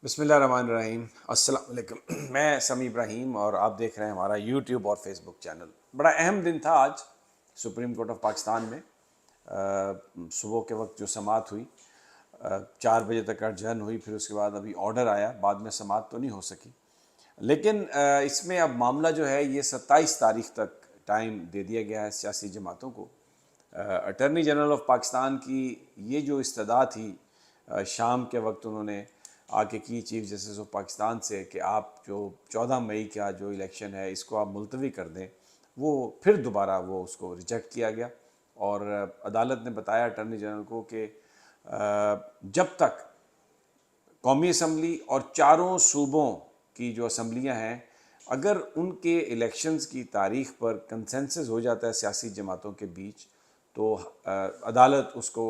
بسم اللہ الرحمن الرحیم۔ السلام علیکم، میں سمیع ابراہیم اور آپ دیکھ رہے ہیں ہمارا یوٹیوب اور فیس بک چینل۔ بڑا اہم دن تھا آج سپریم کورٹ آف پاکستان میں۔ صبح کے وقت جو سماعت ہوئی 4 بجے تک اڈجرن ہوئی، پھر اس کے بعد ابھی آرڈر آیا، بعد میں سماعت تو نہیں ہو سکی، لیکن اس میں اب معاملہ جو ہے یہ 27 تاریخ تک ٹائم دے دیا گیا ہے سیاسی جماعتوں کو۔ اٹارنی جنرل آف پاکستان کی یہ جو استدعا تھی شام کے وقت انہوں نے آ کے کی چیف جسٹس آف پاکستان سے کہ آپ جو 14 مئی کا جو الیکشن ہے اس کو آپ ملتوی کر دیں، وہ پھر دوبارہ وہ اس کو ریجیکٹ کیا گیا، اور عدالت نے بتایا اٹارنی جنرل کو کہ جب تک قومی اسمبلی اور چاروں صوبوں کی جو اسمبلیاں ہیں اگر ان کے الیکشنز کی تاریخ پر کنسنسس ہو جاتا ہے سیاسی جماعتوں کے بیچ، تو عدالت اس کو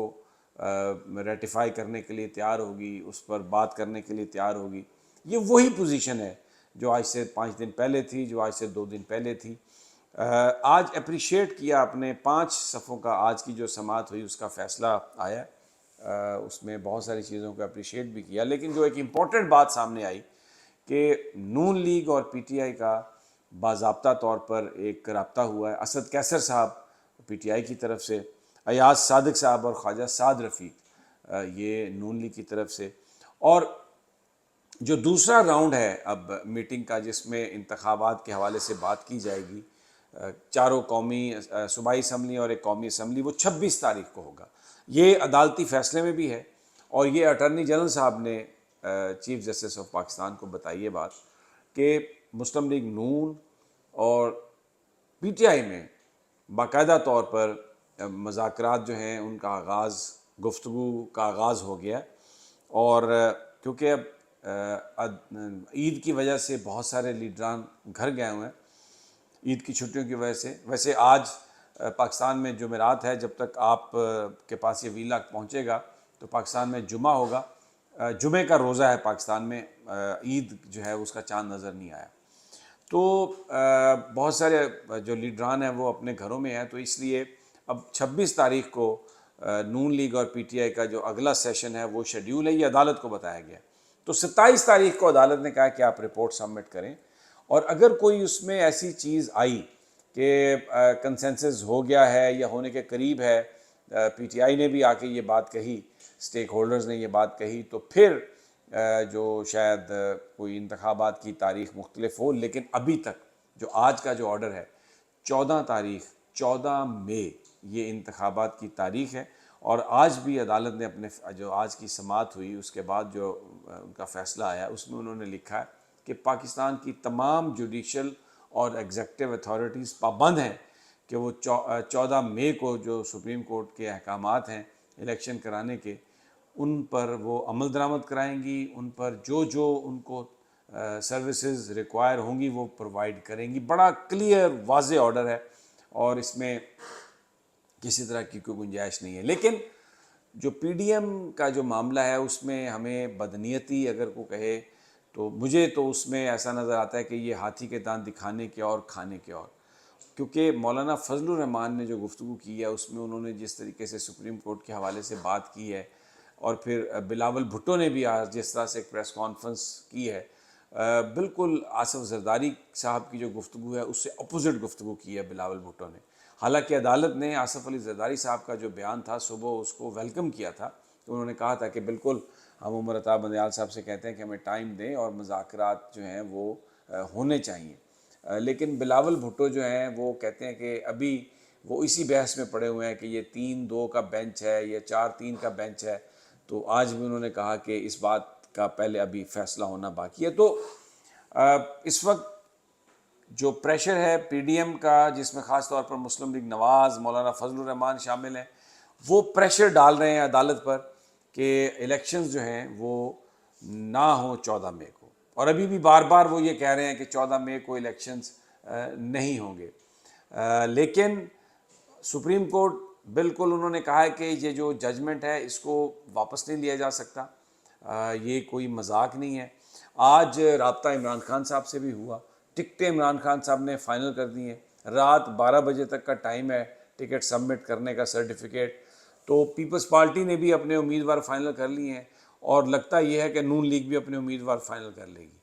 ریٹیفائی کرنے کے لیے تیار ہوگی، اس پر بات کرنے کے لیے تیار ہوگی۔ یہ وہی پوزیشن ہے جو آج سے 5 دن پہلے تھی، جو آج سے 2 دن پہلے تھی۔ آج اپریشیٹ کیا اپنے 5 صفوں کا، آج کی جو سماعت ہوئی اس کا فیصلہ آیا، اس میں بہت ساری چیزوں کو اپریشیٹ بھی کیا، لیکن جو ایک امپورٹنٹ بات سامنے آئی کہ نون لیگ اور پی ٹی آئی کا باضابطہ طور پر ایک رابطہ ہوا ہے۔ اسد کیسر صاحب پی ٹی آئی کی طرف سے، ایاز صادق صاحب اور خواجہ سعد رفیق یہ نون لیگ کی طرف سے، اور جو دوسرا راؤنڈ ہے اب میٹنگ کا جس میں انتخابات کے حوالے سے بات کی جائے گی، چاروں قومی صوبائی اسمبلی اور ایک قومی اسمبلی، وہ 26 تاریخ کو ہوگا۔ یہ عدالتی فیصلے میں بھی ہے، اور یہ اٹارنی جنرل صاحب نے چیف جسٹس آف پاکستان کو بتائی ہے بات کہ مسلم لیگ نون اور پی ٹی آئی میں باقاعدہ طور پر مذاکرات جو ہیں ان کا آغاز، گفتگو کا آغاز ہو گیا، اور کیونکہ اب عید کی وجہ سے بہت سارے لیڈران گھر گئے ہوئے ہیں عید کی چھٹیوں کی وجہ سے۔ ویسے آج پاکستان میں جمعرات ہے، جب تک آپ کے پاس یہ ویلاگ پہنچے گا تو پاکستان میں جمعہ ہوگا، جمعے کا روزہ ہے پاکستان میں، عید جو ہے اس کا چاند نظر نہیں آیا، تو بہت سارے جو لیڈران ہیں وہ اپنے گھروں میں ہیں، تو اس لیے اب 26 تاریخ کو نون لیگ اور پی ٹی آئی کا جو اگلا سیشن ہے وہ شیڈیول ہے، یہ عدالت کو بتایا گیا۔ تو 27 تاریخ کو عدالت نے کہا کہ آپ رپورٹ سبمٹ کریں، اور اگر کوئی اس میں ایسی چیز آئی کہ کنسنسس ہو گیا ہے یا ہونے کے قریب ہے، پی ٹی آئی نے بھی آ کے یہ بات کہی، سٹیک ہولڈرز نے یہ بات کہی، تو پھر جو شاید کوئی انتخابات کی تاریخ مختلف ہو، لیکن ابھی تک جو آج کا جو آرڈر ہے 14 تاریخ، 14 مئی یہ انتخابات کی تاریخ ہے، اور آج بھی عدالت نے اپنے جو آج کی سماعت ہوئی اس کے بعد جو ان کا فیصلہ آیا اس میں انہوں نے لکھا ہے کہ پاکستان کی تمام جوڈیشل اور ایگزیکٹو اتھارٹیز پابند ہیں کہ وہ 14 مئی کو جو سپریم کورٹ کے احکامات ہیں الیکشن کرانے کے، ان پر وہ عمل درآمد کرائیں گی، ان پر جو جو ان کو سروسز ریکوائر ہوں گی وہ پرووائڈ کریں گی۔ بڑا کلیئر واضح آرڈر ہے، اور اس میں کسی طرح کی کوئی گنجائش نہیں ہے۔ لیکن جو پی ڈی ایم کا جو معاملہ ہے اس میں ہمیں بدنیتی اگر کو کہے تو مجھے تو اس میں ایسا نظر آتا ہے کہ یہ ہاتھی کے دانت دکھانے کے اور کھانے کے اور، کیونکہ مولانا فضل الرحمان نے جو گفتگو کی ہے اس میں انہوں نے جس طریقے سے سپریم کورٹ کے حوالے سے بات کی ہے، اور پھر بلاول بھٹو نے بھی آج جس طرح سے ایک پریس کانفرنس کی ہے، بالکل آصف زرداری صاحب کی جو گفتگو ہے اس سے اپوزٹ گفتگو کی ہے بلاول بھٹو نے۔ حالانکہ عدالت نے آصف علی زرداری صاحب کا جو بیان تھا صبح اس کو ویلکم کیا تھا، تو انہوں نے کہا تھا کہ بالکل ہم عمر عطا بندیال صاحب سے کہتے ہیں کہ ہمیں ٹائم دیں اور مذاکرات جو ہیں وہ ہونے چاہیے، لیکن بلاول بھٹو جو ہیں وہ کہتے ہیں کہ ابھی وہ اسی بحث میں پڑے ہوئے ہیں کہ یہ 3-2 کا بینچ ہے، یہ 4-3 کا بینچ ہے، تو آج بھی انہوں نے کہا کہ اس بات کا پہلے ابھی فیصلہ ہونا باقی ہے۔ تو اس وقت جو پریشر ہے پی ڈی ایم کا، جس میں خاص طور پر مسلم لیگ نواز، مولانا فضل الرحمان شامل ہیں، وہ پریشر ڈال رہے ہیں عدالت پر کہ الیکشنز جو ہیں وہ نہ ہوں 14 مئی کو، اور ابھی بھی بار بار وہ یہ کہہ رہے ہیں کہ 14 مئی کو الیکشنز نہیں ہوں گے، لیکن سپریم کورٹ بالکل انہوں نے کہا ہے کہ یہ جو ججمنٹ ہے اس کو واپس نہیں لیا جا سکتا، یہ کوئی مذاق نہیں ہے۔ آج رابطہ عمران خان صاحب سے بھی ہوا، ٹکٹیں عمران خان صاحب نے فائنل کر دی ہیں، رات 12 بجے تک کا ٹائم ہے ٹکٹ سبمٹ کرنے کا، سرٹیفکیٹ، تو پیپلز پارٹی نے بھی اپنے امیدوار فائنل کر لیے ہیں، اور لگتا یہ ہے کہ نون لیگ بھی اپنے امیدوار فائنل کر لے گی.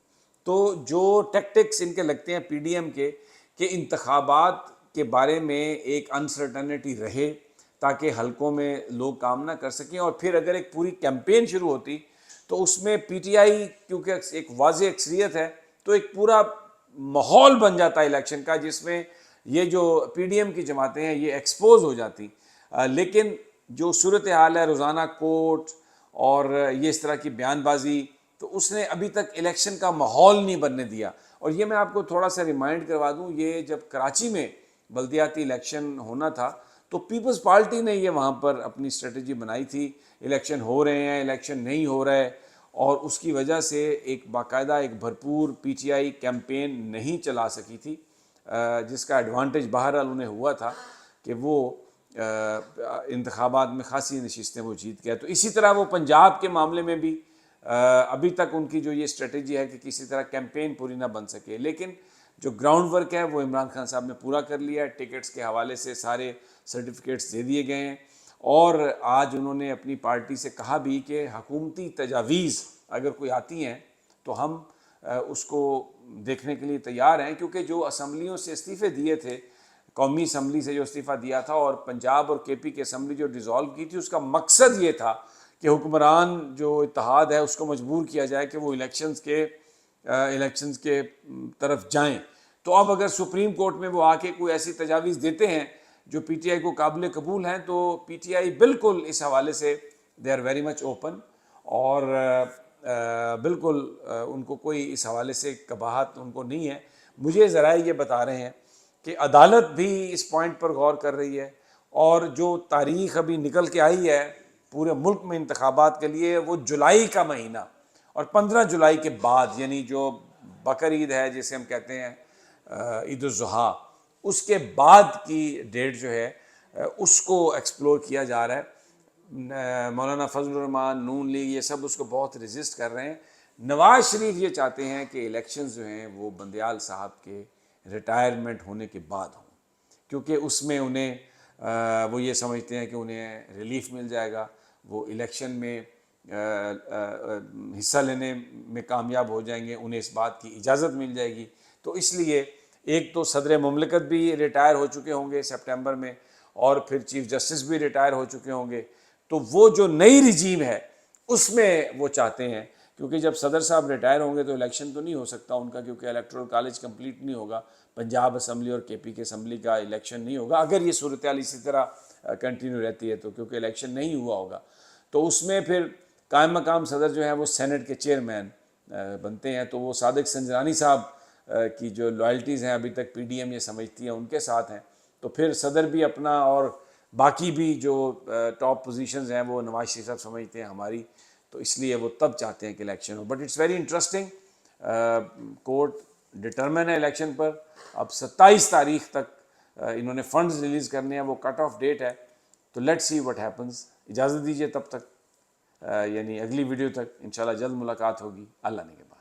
تو جو ٹیکٹکس ان کے لگتے ہیں پی ڈی ایم کے کہ انتخابات کے بارے میں ایک انسرٹنٹی رہے تاکہ حلقوں میں لوگ کام نہ کر سکیں, اور پھر اگر ایک پوری کیمپین شروع ہوتی تو اس میں پی ٹی آئی کیونکہ ایک واضح اکثریت ہے تو ایک پورا ماحول بن جاتا ہے الیکشن کا جس میں یہ جو پی ڈی ایم کی جماعتیں ہیں یہ ایکسپوز ہو جاتی. لیکن جو صورتحال ہے روزانہ کوٹ اور یہ اس طرح کی بیان بازی, تو اس نے ابھی تک الیکشن کا ماحول نہیں بننے دیا. اور یہ میں آپ کو تھوڑا سا ریمائنڈ کروا دوں, یہ جب کراچی میں بلدیاتی الیکشن ہونا تھا تو پیپلز پارٹی نے یہ وہاں پر اپنی اسٹریٹجی بنائی تھی, الیکشن ہو رہے ہیں الیکشن نہیں ہو رہا ہے, اور اس کی وجہ سے ایک باقاعدہ ایک بھرپور پی ٹی آئی کیمپین نہیں چلا سکی تھی, جس کا ایڈوانٹیج بہرحال انہیں ہوا تھا کہ وہ انتخابات میں خاصی نشستیں وہ جیت گیا. تو اسی طرح وہ پنجاب کے معاملے میں بھی ابھی تک ان کی جو یہ اسٹریٹجی ہے کہ کسی طرح کیمپین پوری نہ بن سکے, لیکن جو گراؤنڈ ورک ہے وہ عمران خان صاحب نے پورا کر لیا ہے. ٹکٹس کے حوالے سے سارے سرٹیفکیٹس دے دیے گئے ہیں, اور آج انہوں نے اپنی پارٹی سے کہا بھی کہ حکومتی تجاویز اگر کوئی آتی ہیں تو ہم اس کو دیکھنے کے لیے تیار ہیں, کیونکہ جو اسمبلیوں سے استعفے دیے تھے, قومی اسمبلی سے جو استعفیٰ دیا تھا اور پنجاب اور کے پی کی اسمبلی جو ڈیزالو کی تھی, اس کا مقصد یہ تھا کہ حکمران جو اتحاد ہے اس کو مجبور کیا جائے کہ وہ الیکشنز کے طرف جائیں. تو اب اگر سپریم کورٹ میں وہ آ کے کوئی ایسی تجاویز دیتے ہیں جو پی ٹی آئی کو قابل قبول ہیں, تو پی ٹی آئی بالکل اس حوالے سے they are very much open, اور بالکل ان کو کوئی اس حوالے سے قباحت ان کو نہیں ہے. مجھے ذرائع یہ بتا رہے ہیں کہ عدالت بھی اس پوائنٹ پر غور کر رہی ہے, اور جو تاریخ ابھی نکل کے آئی ہے پورے ملک میں انتخابات کے لیے, وہ جولائی کا مہینہ اور 15 جولائی کے بعد, یعنی جو بقر عید ہے جسے ہم کہتے ہیں عید الاضحیٰ, اس کے بعد کی ڈیٹ جو ہے اس کو ایکسپلور کیا جا رہا ہے. مولانا فضل الرحمان, نون لیگ, یہ سب اس کو بہت ریزسٹ کر رہے ہیں. نواز شریف یہ چاہتے ہیں کہ الیکشنز جو ہیں وہ بندیال صاحب کے ریٹائرمنٹ ہونے کے بعد ہوں, کیونکہ اس میں انہیں وہ یہ سمجھتے ہیں کہ انہیں ریلیف مل جائے گا, وہ الیکشن میں حصہ لینے میں کامیاب ہو جائیں گے, انہیں اس بات کی اجازت مل جائے گی. تو اس لیے ایک تو صدر مملکت بھی ریٹائر ہو چکے ہوں گے سپٹمبر میں, اور پھر چیف جسٹس بھی ریٹائر ہو چکے ہوں گے, تو وہ جو نئی رجیم ہے اس میں وہ چاہتے ہیں, کیونکہ جب صدر صاحب ریٹائر ہوں گے تو الیکشن تو نہیں ہو سکتا ان کا, کیونکہ الیکٹورل کالج کمپلیٹ نہیں ہوگا, پنجاب اسمبلی اور کے پی کے اسمبلی کا الیکشن نہیں ہوگا اگر یہ صورتحال اسی طرح کنٹینیو رہتی ہے, تو کیونکہ الیکشن نہیں ہوا ہوگا. تو اس میں پھر قائم مقام صدر جو ہیں وہ سینٹ کے چیئرمین بنتے ہیں, تو وہ صادق سنجرانی صاحب کی جو لائلٹیز ہیں ابھی تک پی ڈی ایم یہ سمجھتی ہیں ان کے ساتھ ہیں, تو پھر صدر بھی اپنا اور باقی بھی جو ٹاپ پوزیشنز ہیں وہ نواز شریف صاحب سمجھتے ہیں ہماری, تو اس لیے وہ تب چاہتے ہیں کہ الیکشن ہو. But it's very interesting, court determine ہے الیکشن پر. اب 27 تاریخ تک انہوں نے فنڈز ریلیز کرنے ہیں, وہ کٹ آف ڈیٹ ہے, تو لیٹ سی وٹ ہیپنز. اجازت دیجیے تب تک, یعنی اگلی ویڈیو تک انشاءاللہ جلد ملاقات ہوگی. اللہ نے کے بعد.